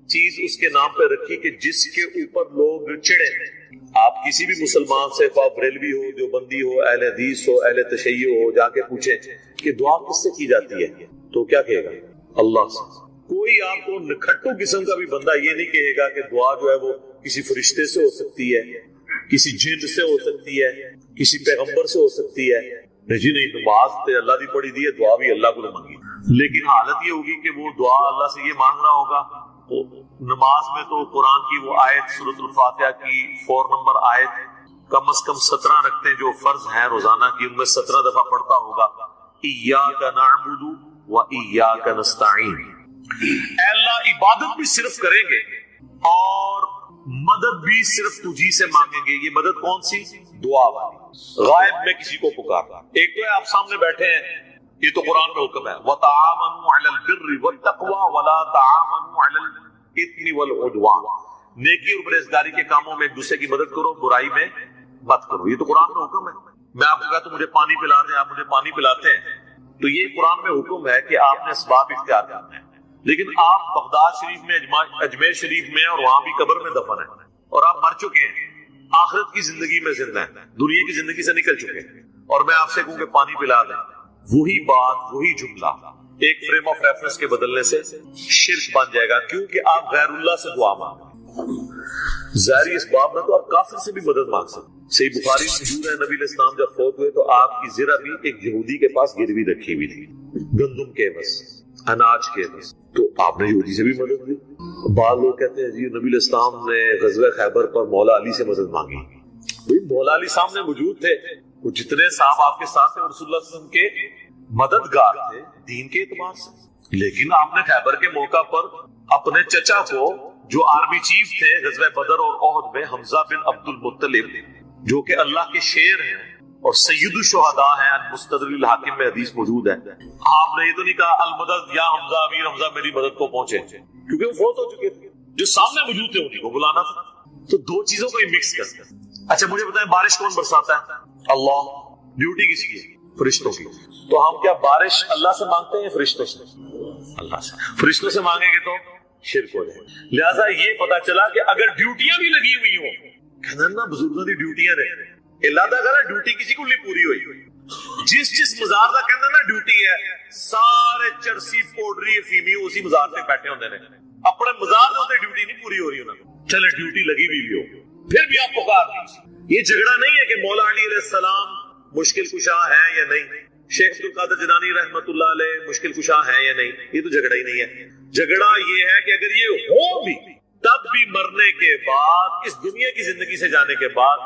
چیز اس کے نام پہ رکھی کہ جس کے اوپر لوگ چڑھے. آپ کسی بھی مسلمان سے خواہ بریلوی ہو, دیوبندی ہو, اہل حدیث ہو, اہل تشیع ہو, جا کے پوچھیں کہ دعا کس سے کی جاتی ہے تو کیا کہے گا؟ اللہ سے. کوئی آپ کو نکھٹو قسم کا بھی بندہ یہ نہیں کہے گا کہ دعا جو ہے وہ کسی فرشتے سے ہو سکتی ہے, کسی جن سے ہو سکتی ہے, کسی پیغمبر سے ہو سکتی ہے. جی نہیں, نماز تے اللہ دی پڑھی دی ہے, دعا بھی اللہ کو مانگی. لیکن حالت یہ ہوگی کہ وہ دعا اللہ سے یہ مانگ رہا ہوگا. نماز میں تو قرآن کی وہ آیت سورۃ الفاتحہ کی 4 نمبر آیت کم از کم 17 رکھتے ہیں جو فرض ہیں روزانہ کی, ان میں 17 دفعہ پڑھتا ہوگا ایاک نعبد و ایاک نستعین. اے اللہ عبادت بھی صرف کریں گے اور مدد بھی صرف تجھی سے مانگیں گے. یہ مدد کون سی؟ دعا والی, غائب میں کسی کو پکارنا. ایک تو ہے آپ سامنے بیٹھے ہیں, یہ تو قرآن میں حکم ہے وَتَعَاوَنُوا عَلَى الْبِرِّ وَالتَّقْوَى وَلَا تَعَاوَنُوا عَلَى الْإِثْمِ وَالْعُدْوَانِ. نیکی اور پرہیزگاری کے کاموں میں ایک دوسرے کی مدد کرو, برائی میں مت کرو. یہ تو قرآن میں حکم ہے. میں آپ کو کہتا ہوں مجھے پانی پلا دیں, آپ مجھے پانی پلاتے ہیں, تو یہ قرآن میں حکم ہے کہ آپ نے اسباب اختیار کرنا ہے. لیکن آپ بغداد شریف میں, اجمیر شریف میں, اور وہاں بھی قبر میں دفن ہیں اور آپ مر چکے ہیں, آخرت کی زندگی میں زندہ ہیں, دنیا کی زندگی سے نکل چکے ہیں, اور میں آپ سے کہوں کہ پانی پلا دیں, وہی بات وہی جملہ ایک فریم آف ریفرنس کے بدلنے سے شرک بن جائے گا, کیونکہ آپ غیر اللہ سے دعا مانگیں. ظاہری اس باب میں تو آپ کافر سے بھی مدد مانگ سکتے. صحیح بخاری موجود ہے, نبی علیہ السلام جب فوت ہوئے تو آپ کی زرہ بھی ایک یہودی کے پاس گروی رکھی ہوئی تھی, گندم کے بس, اناج کے بس, تو آپ نے یہودی سے بھی مدد لی. بعض لوگ کہتے ہیں جی نبی علیہ السلام نے غزوہ خیبر پر مولا علی سے مدد مانگی. بھئی مولا علی سامنے موجود تھے, وہ جتنے صاحب آپ کے ساتھ تھے رسول اللہ صلی اللہ علیہ وسلم کے مددگار تھے دین کے اعتبار سے. لیکن آپ نے خیبر کے موقع پر اپنے چچا کو جو آرمی چیف تھے غزوہ بدر اور احد میں, حمزہ بن عبد المطلب, جو کہ اللہ کے شیر ہیں اور سید الشہداء ہیں, المستدرک الحاکم میں حدیث موجود ہے. آپ نے یہ تو نہیں کہا المدد یا حمزہ, امیر حمزہ میری مدد کو پہنچے, کیونکہ وہ فوت ہو چکے تھے. جو سامنے موجود تھے انہیں کو بلانا تھا. تو دو چیزوں کو ہی مکس کرتے ہیں. اچھا مجھے بتائیں بارش کون برساتا ہے؟ اللہ. ڈیوٹی کس کی ہے؟ فرشتوں کی. تو ہم کیا بارش اللہ سے مانگتے ہیں فرشتوں سے؟ اللہ سے. فرشتوں سے مانگیں گے تو شرک ہو جائے. لہٰذا یہ پتا چلا کہ اگر ڈیوٹیاں بھی لگی ہوئی ہوں, کہنا نا بزرگوں کی ڈیوٹیاں رہے, اللہ دا کہنا ڈیوٹی کسی کو نہیں پوری ہوئی. جس مزار کا کہنا نا ڈیوٹی ہے, سارے چرسی پوڈری افیمی اسی مزار سے بیٹھے ہوتے ہیں, اپنے مزار ہوتے ڈیوٹی نہیں پوری ہو رہی انہوں. چلے ڈیوٹی لگی ہوئی بھی ہو پھر بھی آپ پکار دیجیے. یہ جھگڑا نہیں ہے کہ مولا علی علیہ السلام مشکل کشا ہے یا نہیں, شیخ عبد القادر جیلانی رحمۃ اللہ علیہ مشکل کشا ہے یا نہیں, یہ تو جھگڑا ہی نہیں ہے. جھگڑا یہ ہے کہ اگر یہ ہو بھی تب بھی مرنے کے بعد, اس دنیا کی زندگی سے جانے کے بعد,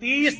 30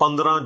15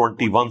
21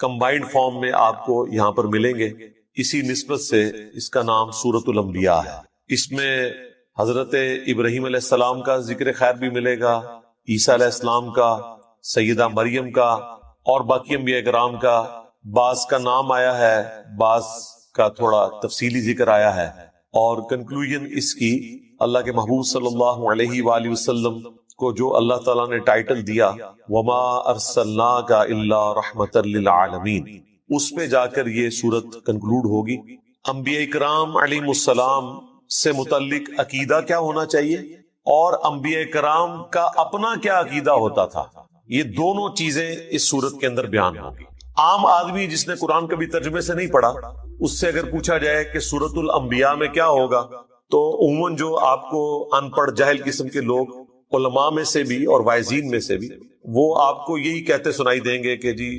کمبائنڈ فارم میں آپ کو یہاں پر ملیں گے. اسی نسبت سے اس کا نام سورۃ الانبیاء ہے. اس میں حضرت ابراہیم علیہ السلام کا ذکر خیر بھی ملے گا، عیسیٰ علیہ السلام کا، سیدہ مریم کا اور باقی انبیاء کرام کا. بعض کا نام آیا ہے، بعض کا تھوڑا تفصیلی ذکر آیا ہے، اور کنکلوژن اس کی اللہ کے محبوب صلی اللہ علیہ وآلہ وسلم کو جو اللہ تعالیٰ نے ٹائٹل دیا وَمَا أَرْسَلْنَاكَ إِلَّا رَحْمَةً لِّلْعَالَمِينَ، اس پہ جا کر یہ صورت کنکلوڈ ہوگی. انبیاء کرام علیہ السلام سے متعلق عقیدہ کیا ہونا چاہیے اور انبیاء کرام کا اپنا کیا عقیدہ ہوتا تھا، یہ دونوں چیزیں اس صورت کے اندر بیان ہوگی. عام آدمی جس نے قرآن کبھی ترجمے سے نہیں پڑھا، اس سے اگر پوچھا جائے کہ سورۃ الانبیاء میں کیا ہوگا، تو عموماً جو آپ کو ان پڑھ جاہل قسم کے لوگ علماء میں سے بھی اور واعظین میں سے بھی، وہ آپ کو یہی کہتے سنائی دیں گے کہ جی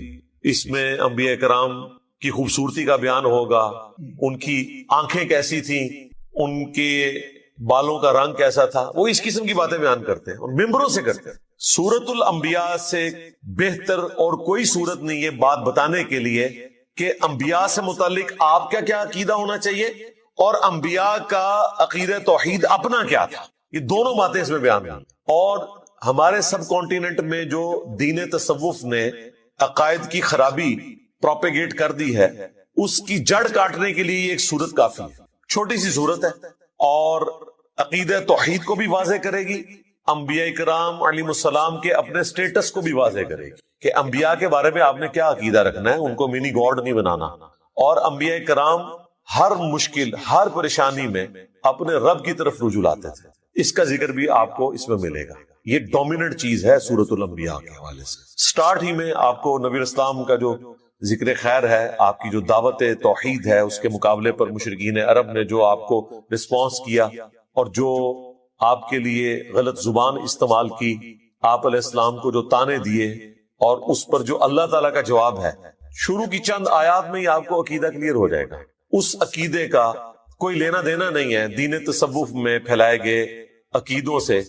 اس میں انبیاء کرام کی خوبصورتی کا بیان ہوگا، ان کی آنکھیں کیسی تھیں، ان کے بالوں کا رنگ کیسا تھا. وہ اس قسم کی باتیں بیان کرتے ہیں اور ممبروں سے کرتے ہیں. سورۃ الانبیاء سے بہتر اور کوئی صورت نہیں ہے بات بتانے کے لیے کہ انبیاء سے متعلق آپ کا کیا عقیدہ ہونا چاہیے اور انبیاء کا عقیدہ توحید اپنا کیا تھا. یہ دونوں باتیں اس میں بیان ہیں. اور ہمارے سب کانٹیننٹ میں جو دین تصوف نے عقائد کی خرابی پروپیگیٹ کر دی ہے، اس کی جڑ کاٹنے کے لیے ایک صورت کافی ہے. چھوٹی سی صورت ہے اور عقیدہ توحید کو بھی واضح کرے گی، انبیاء کرام علیہ السلام کے اپنے سٹیٹس کو بھی واضح کرے گی کہ انبیاء کے بارے میں آپ نے کیا عقیدہ رکھنا ہے، ان کو منی گاڈ نہیں بنانا. اور انبیاء کرام ہر مشکل، ہر پریشانی میں اپنے رب کی طرف رجوع لاتے تھے. اس کا ذکر بھی آپ کو اس میں ملے گا. یہ ڈومیننٹ چیز ہے سورۃ الانبیاء کے حوالے سے. سٹارٹ ہی میں آپ کو نبی اسلام کا جو ذکر خیر ہے، آپ کی جو دعوت توحید ہے، اس کے مقابلے پر مشرکین عرب نے جو آپ کو رسپانس کیا اور جو آپ کے لیے غلط زبان استعمال کی، آپ علیہ السلام کو جو تانے دیے اور اس پر جو اللہ تعالیٰ کا جواب ہے، شروع کی چند آیات میں ہی آپ کو عقیدہ کلیئر ہو جائے گا. اس عقیدے کا کوئی لینا دینا نہیں ہے دین تصوف میں پھیلائے گئے عقیدوں سے،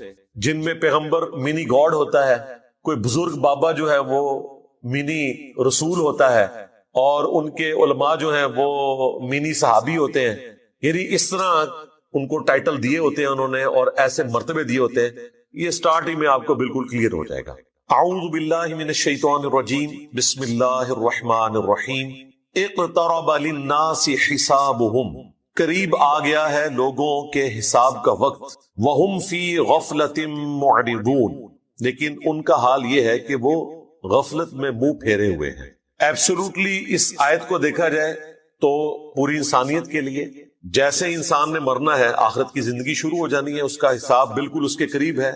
جن میں پیغمبر منی گاڈ ہوتا ہے، کوئی بزرگ بابا جو ہے وہ منی رسول ہوتا ہے، اور ان کے علماء جو ہیں وہ منی صحابی ہوتے ہیں. یعنی اس طرح ان کو ٹائٹل دیے ہوتے ہیں انہوں نے اور ایسے مرتبے دیے ہوتے ہیں. یہ سٹارٹ ہی میں آپ کو بالکل کلیئر ہو جائے گا. اعوذ باللہ من الشیطان الرجیم، بسم اللہ الرحمن الرحیم. اقترب للناس حسابهم، قریب آ گیا ہے لوگوں کے حساب کا وقت. وہم فی غفلۃ معرضون، لیکن ان کا حال یہ ہے کہ وہ غفلت میں منہ پھیرے ہوئے ہیں. ایبسولوٹلی اس آیت کو دیکھا جائے تو پوری انسانیت کے لیے جیسے انسان نے مرنا ہے، آخرت کی زندگی شروع ہو جانی ہے، اس کا حساب بالکل اس کے قریب ہے،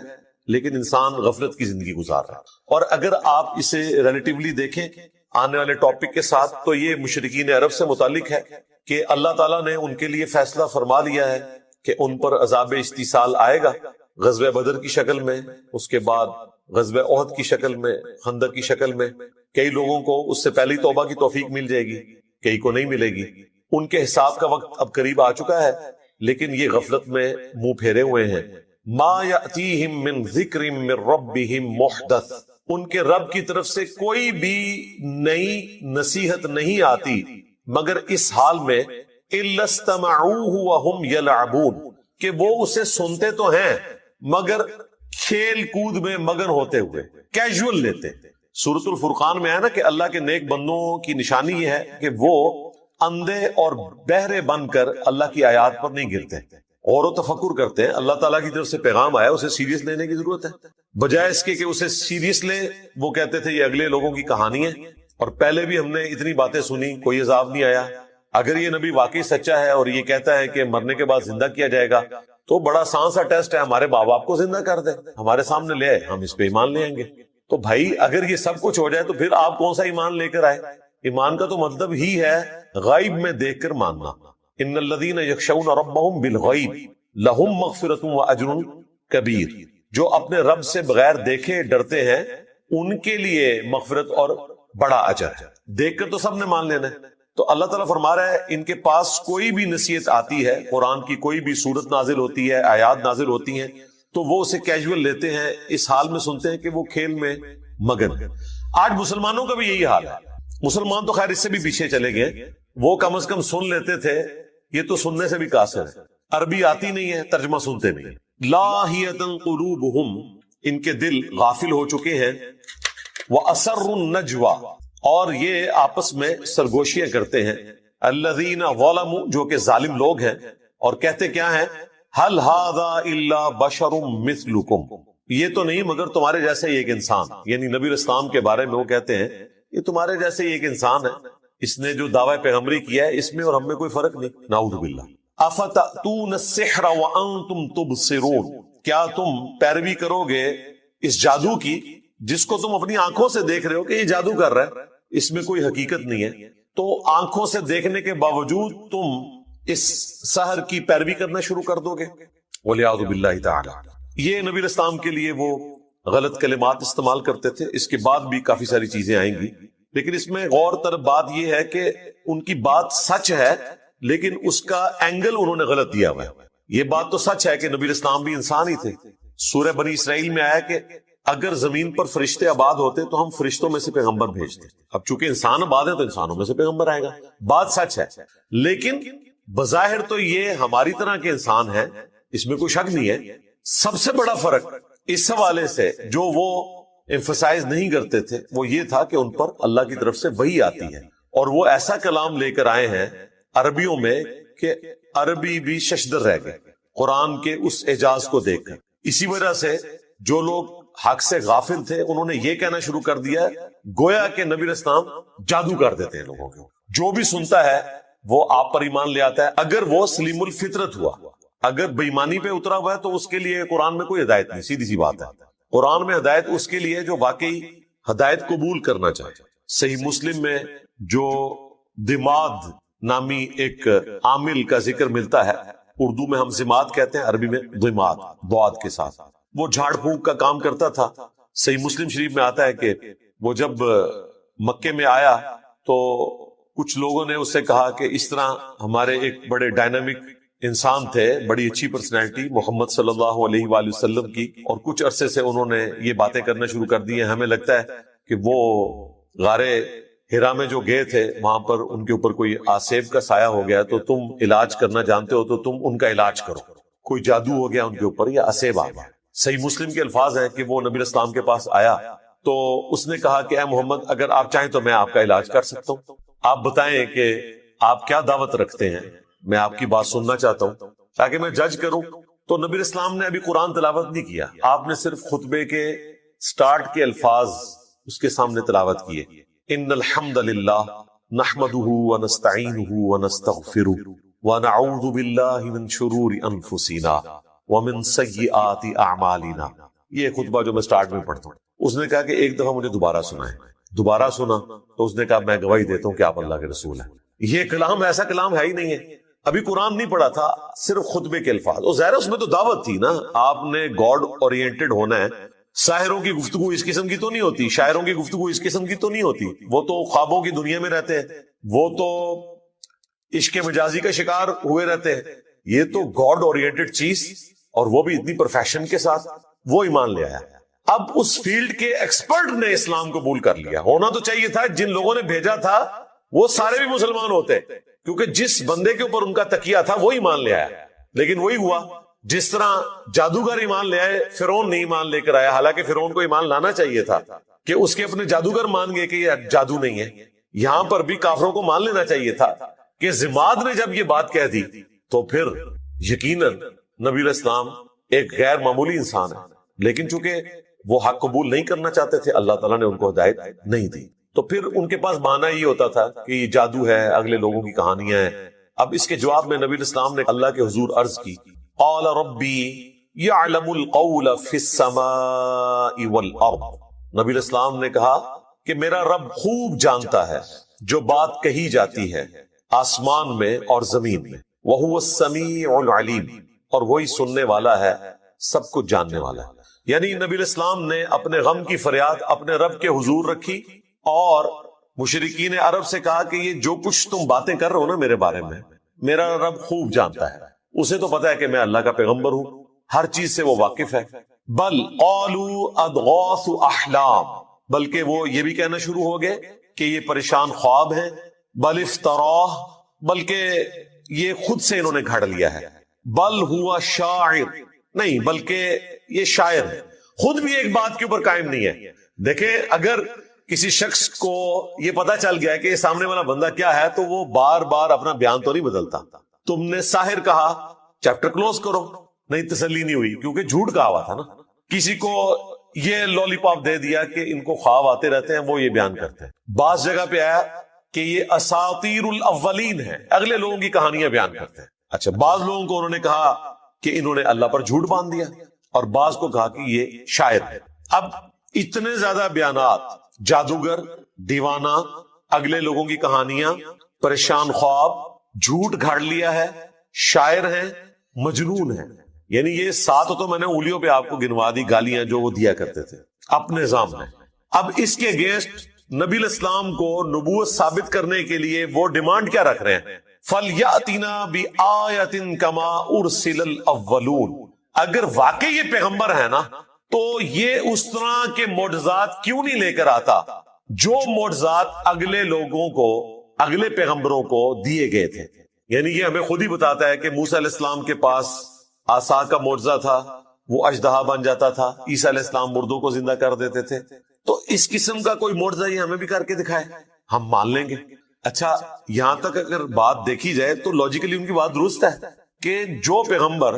لیکن انسان غفلت کی زندگی گزار رہا ہے. اور اگر آپ اسے ریلیٹیولی دیکھیں آنے والے ٹاپک کے ساتھ، تو یہ مشرکین عرب سے متعلق ہے کہ اللہ تعالیٰ نے ان کے لیے فیصلہ فرما لیا ہے کہ ان پر عذاب استیصال آئے گا، غزوہ بدر کی شکل میں، اس کے بعد غزوہ احد کی شکل میں، خندق کی شکل میں. کئی لوگوں کو اس سے پہلی توبہ کی توفیق مل جائے گی، کئی کو نہیں ملے گی. ان کے حساب کا وقت اب قریب آ چکا ہے، لیکن یہ غفلت میں منہ پھیرے ہوئے ہیں. ما یأتیہم من ذکر من ربہم محدث، ان کے رب کی طرف سے کوئی بھی نئی نصیحت نہیں آتی مگر اس حال میں الا استمعوہ وہم یلعبون، کہ وہ اسے سنتے تو ہیں مگر کھیل کود میں مگن ہوتے ہوئے، کیجول لیتے. سورۃ الفرقان میں ہے نا کہ اللہ کے نیک بندوں کی نشانی یہ ہے کہ وہ اندھے اور بہرے بن کر اللہ کی آیات پر نہیں گرتے، غور و تفکر کرتے ہیں. اللہ تعالیٰ کی طرف سے پیغام آیا، اسے سیریس لینے کی ضرورت ہے، بجائے اس کے کہ اسے سیریس لے. وہ کہتے تھے یہ اگلے لوگوں کی کہانی ہے، اور پہلے بھی ہم نے اتنی باتیں سنی، کوئی عذاب نہیں آیا. اگر یہ نبی واقعی سچا ہے اور یہ کہتا ہے کہ مرنے کے بعد زندہ کیا جائے گا، تو بڑا آسان سا ٹیسٹ ہے، ہمارے ماں باپ کو زندہ کر دے، ہمارے سامنے لے آئے، ہم اس پہ ایمان لے آئیں گے. تو بھائی اگر یہ سب کچھ ہو جائے تو پھر آپ کون سا ایمان لے کر آئے؟ ایمان کا تو مطلب ہی ہے غیب میں دیکھ کر ماننا. ان الذین یخشون ربهم بالغیب لہم مغفرۃ واجر کبیر، جو اپنے رب سے بغیر دیکھے ڈرتے ہیں ان کے لیے مغفرت اور بڑا اجر ہے. دیکھ کر تو سب نے مان لینا ہے. تو اللہ تعالیٰ فرما رہا ہے ان کے پاس کوئی بھی نصیحت آتی ہے، قرآن کی کوئی بھی صورت نازل ہوتی ہے، آیات نازل ہوتی ہیں، تو وہ اسے کیجول لیتے ہیں، اس حال میں سنتے ہیں کہ وہ کھیل میں مگن ہے. آج مسلمانوں کا بھی یہی حال ہے. مسلمان تو خیر اس سے بھی پیچھے چلے گئے، وہ کم از کم سن لیتے تھے، یہ تو سننے سے بھی قاصر ہے، عربی آتی نہیں ہے، ترجمہ سنتے نہیں۔ لاہیۃ قلوبہم، ان کے دل غافل ہو چکے ہیں، وَأَسَرُّ النَّجْوَى، اور یہ آپس میں سرگوشیاں کرتے ہیں، الذین ظلموا، جو کہ ظالم لوگ ہیں، اور کہتے کیا ہیں، هل هذا الا بشر مثلکم، یہ تو نہیں مگر تمہارے جیسے ایک انسان، یعنی نبی اسلام کے بارے میں وہ کہتے ہیں یہ تمہارے جیسے ایک انسان ہے، اس نے جو دعوی پیغمبری کیا ہے اس میں اور ہم میں کوئی فرق نہیں، نعوذ باللہ۔ افتأتون السحر وانتم تبصرون، کیا تم پیروی کرو گے اس جادو کی جس کو تم اپنی آنکھوں سے دیکھ رہے ہو کہ یہ جادو کر رہا ہے، اس میں کوئی حقیقت نہیں ہے، تو آنکھوں سے دیکھنے کے باوجود تم اس سحر کی پیروی کرنا شروع کر دو گے، وَلِعَوْذُ بِاللَّهِ تَعَالَى۔ یہ نبی اسلام کے لیے وہ غلط کلمات استعمال کرتے تھے، اس کے بعد بھی کافی ساری چیزیں آئیں گی، لیکن اس میں غور طرف بات یہ ہے کہ ان کی بات سچ ہے لیکن اس کا اینگل انہوں نے غلط دیا ہوا ہے۔ یہ بات تو سچ ہے کہ نبی اسلام بھی انسان ہی تھے، سورہ بنی اسرائیل میں آیا کہ اگر زمین پر فرشتے آباد ہوتے تو ہم فرشتوں میں سے پیغمبر بھیجتے، اب چونکہ انسان آباد ہے تو انسانوں میں سے پیغمبر آئے گا، بات سچ ہے، لیکن بظاہر تو یہ ہماری طرح کے انسان ہیں، اس میں کوئی شک نہیں ہے۔ سب سے بڑا فرق اس حوالے سے جو وہ ایمفسائز نہیں کرتے تھے وہ یہ تھا کہ ان پر اللہ کی طرف سے وحی آتی ہے، اور وہ ایسا کلام لے کر آئے ہیں عربیوں میں کہ عربی بھی ششدر رہ گئے قرآن کے اس اعجاز کو دیکھ کر۔ اسی وجہ سے جو لوگ حق سے غافل تھے انہوں نے یہ کہنا شروع کر دیا گویا کہ نبی اسلام جادو کر دیتے ہیں لوگوں کو، جو بھی سنتا ہے وہ آپ پر ایمان لے آتا ہے اگر وہ سلیم الفطرت ہوا، اگر بےایمانی پہ اترا ہوا ہے تو اس کے لیے قرآن میں کوئی ہدایت نہیں، سیدھی سی بات ہے۔ قرآن میں ہدایت اس کے لیے جو واقعی ہدایت قبول کرنا چاہے۔ صحیح مسلم میں جو دماد نامی ایک عامل کا ذکر ملتا ہے، اردو میں ہم زماد کہتے ہیں، عربی میں دماد ضاد کے ساتھ، وہ جھاڑ پھونک کا کام کرتا تھا۔ صحیح مسلم شریف میں آتا ہے کہ وہ جب مکے میں آیا تو کچھ لوگوں نے اس سے کہا کہ اس طرح ہمارے ایک بڑے ڈائنامک انسان تھے، بڑی اچھی پرسنالٹی محمد صلی اللہ علیہ وآلہ وسلم کی، اور کچھ عرصے سے انہوں نے یہ باتیں کرنا شروع کر دی ہیں، ہمیں لگتا ہے کہ وہ غار ہرا میں جو گئے تھے وہاں پر ان کے اوپر کوئی آسیب کا سایہ ہو گیا، تو تم علاج کرنا جانتے ہو تو تم ان کا علاج کرو، کوئی جادو ہو گیا ان کے اوپر یا آسیب آ گیا۔ صحیح مسلم کے الفاظ ہیں کہ وہ نبی اسلام کے پاس آیا تو اس نے کہا کہ اے محمد اگر آپ چاہیں تو میں آپ کا علاج کر سکتا ہوں، آپ بتائیں کہ آپ کیا دعوت رکھتے ہیں، میں آپ کی بات سننا چاہتا ہوں تاکہ میں جج کروں۔ تو نبی اسلام نے ابھی قرآن تلاوت نہیں کیا، آپ نے صرف خطبے کے سٹارٹ کے الفاظ اس کے سامنے تلاوت کیے، ان الحمد للہ نحمده ونستعینه ونستغفره ونعوذ باللہ من شرور انفسنا ومن سیئات اعمالنا۔ یہ خطبہ جو میں سٹارٹ میں پڑھتا ہوں، اس نے کہا کہ ایک دفعہ مجھے دوبارہ سنائیں، دوبارہ سنا تو اس نے کہا میں گواہی دیتا ہوں کہ آپ اللہ کے رسول ہیں۔ یہ کلام ایسا کلام ہے ہی نہیں ہے، ابھی قرآن نہیں پڑھا تھا، صرف خطبے کے الفاظ، اور ظاہر اس میں تو دعوت تھی نا، آپ نے گاڈ اورینٹڈ ہونا ہے۔ ساحروں کی گفتگو اس قسم کی تو نہیں ہوتی، شاعروں کی گفتگو اس قسم کی تو نہیں ہوتی، وہ تو خوابوں کی دنیا میں رہتے ہیں، وہ تو عشق مجازی کا شکار ہوئے رہتے ہیں، یہ تو گاڈ اورینٹڈ چیز، اور وہ بھی اتنی پروفیشن کے ساتھ، وہ ایمان لے آیا۔ اب اس فیلڈ کے ایکسپرٹ نے اسلام قبول کر لیا، ہونا تو چاہیے تھا جن لوگوں نے بھیجا تھا وہ سارے بھی مسلمان ہوتے، کیونکہ جس بندے کے اوپر ان کا تکیہ تھا وہ ایمان لے آیا، لیکن وہی ہوا جس طرح جادوگر ایمان لے آئے، فرعون نہیں ایمان لے کر آیا، حالانکہ فرعون کو ایمان لانا چاہیے تھا کہ اس کے اپنے جادوگر مان گئے کہ یہ جادو نہیں ہے۔ یہاں پر بھی کافروں کو مان لینا چاہیے تھا کہ زماد نے جب یہ بات کہہ دی تو پھر یقیناً نبی علیہ السلام ایک غیر معمولی انسان ہے، لیکن چونکہ وہ حق قبول نہیں کرنا چاہتے تھے، اللہ تعالیٰ نے ان کو ہدایت نہیں دی، تو پھر ان کے پاس بہانہ یہ ہوتا تھا کہ یہ جادو ہے، اگلے لوگوں کی کہانیاں ہیں۔ اب اس کے جواب میں نبی علیہ السلام نے اللہ کے حضور عرض کی، قال ربی یعلم القول فی السماء والارض، نبی علیہ السلام نے کہا کہ میرا رب خوب جانتا ہے جو بات کہی جاتی ہے آسمان میں اور زمین میں، وہو السمیع العلیم، اور وہی سننے والا ہے، سب کچھ جاننے والا ہے۔ یعنی نبی علیہ السلام نے اپنے غم کی فریاد اپنے رب کے حضور رکھی، اور مشرکین عرب سے کہا کہ یہ جو کچھ تم باتیں کر رہے ہو نا میرے بارے میں، میرا رب خوب جانتا ہے، اسے تو پتا ہے کہ میں اللہ کا پیغمبر ہوں، ہر چیز سے وہ واقف ہے۔ بل قالوا اضغاث احلام، بلکہ وہ یہ بھی کہنا شروع ہو گئے کہ یہ پریشان خواب ہیں، بل افتراہ، بلکہ یہ خود سے انہوں نے گھڑ لیا ہے، بل ہوا شاعر، نہیں بلکہ یہ شاعر ہے، خود بھی ایک بات کے اوپر قائم نہیں ہے۔ دیکھیں اگر کسی شخص کو یہ پتا چل گیا ہے کہ یہ سامنے والا بندہ کیا ہے تو وہ بار بار اپنا بیان تو نہیں بدلتا۔ تم نے ساحر کہا، چیپٹر کلوز کرو، نہیں تسلی نہیں ہوئی کیونکہ جھوٹ کہا ہوا تھا نا۔ کسی کو یہ لولی پاپ دے دیا کہ ان کو خواب آتے رہتے ہیں، وہ یہ بیان کرتے ہیں۔ بعض جگہ پہ آیا کہ یہ اساطیر الاولین ہے، اگلے لوگوں کی کہانیاں بیان کرتے ہیں۔ اچھا، بعض لوگوں کو انہوں نے کہا کہ انہوں نے اللہ پر جھوٹ باندھ دیا، اور بعض کو کہا کہ یہ شاعر ہے۔ اب اتنے زیادہ بیانات، جادوگر، دیوانہ، اگلے لوگوں کی کہانیاں، پریشان خواب، جھوٹ گھاڑ لیا ہے، شاعر ہیں، مجنون ہیں، یعنی یہ 7 تو میں نے انگلیوں پہ آپ کو گنوا دی گالیاں جو وہ دیا کرتے تھے اپنے نظام میں۔ اب اس کے اگینسٹ نبی الاسلام کو نبوت ثابت کرنے کے لیے وہ ڈیمانڈ کیا رکھ رہے ہیں؟ فَلْيَأْتِنَا بِآيَةٍ كَمَا أُرْسِلَ الْأَوَّلُونَ، اگر واقعی یہ پیغمبر ہے نا تو یہ اس طرح کے معجزات کیوں نہیں لے کر آتا جو معجزات اگلے لوگوں کو، اگلے پیغمبروں کو دیے گئے تھے۔ یعنی یہ ہمیں خود ہی بتاتا ہے کہ موسیٰ علیہ السلام کے پاس عصا کا معجزہ تھا، وہ اژدہا بن جاتا تھا، عیسیٰ علیہ السلام مردوں کو زندہ کر دیتے تھے، تو اس قسم کا کوئی معجزہ یہ ہمیں بھی کر کے دکھائے، ہم مان لیں گے۔ اچھا، یہاں تک اگر بات دیکھی جائے تو لاجیکلی ان کی بات درست ہے کہ جو پیغمبر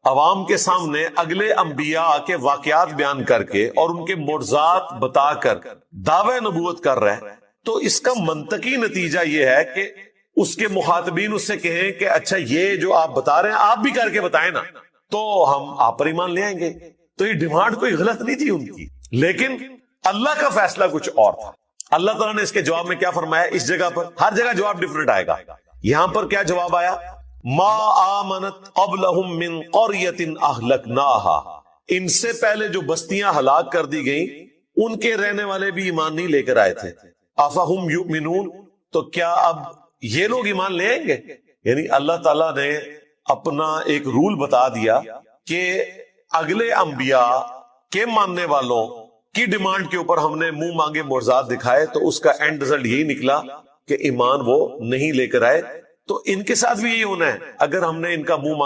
عوام کے سامنے اگلے انبیاء کے واقعات بیان کر کے اور ان کے معجزات بتا کر دعوی نبوت کر رہا ہے، تو اس کا منطقی نتیجہ یہ ہے کہ اس کے مخاطبین اس سے کہیں کہ اچھا یہ جو آپ بتا رہے ہیں آپ بھی کر کے بتائیں نا، تو ہم آپ پر ایمان لے آئیں گے۔ تو یہ ڈیمانڈ کوئی غلط نہیں تھی ان کی، لیکن اللہ کا فیصلہ کچھ اور تھا۔ اللہ تعالیٰ نے اس کے جواب میں کیا فرمایا؟ اس جگہ پر ہر جگہ جواب ڈیفرنٹ آئے گا، یہاں پر کیا جواب آیا؟ ما آمنت قبلہم من قریۃ اہلکناہا، ان سے پہلے جو بستیاں ہلاک کر دی گئیں ان کے رہنے والے بھی ایمان نہیں لے کر آئے تھے۔ افہم یؤمنون، تو کیا اب یہ لوگ ایمان لے آئیں گے؟ یعنی اللہ تعالیٰ نے اپنا ایک رول بتا دیا کہ اگلے انبیاء کے ماننے والوں کی ڈیمانڈ کے اوپر ہم نے منہ مانگے معجزات دکھائے، تو اس کا اینڈ رزلٹ یہی نکلا کہ ایمان وہ نہیں لے کر آئے۔ تو ان کے ساتھ بھی یہی ہونا ہے، اگر ہم نے ان کا منہ مانگا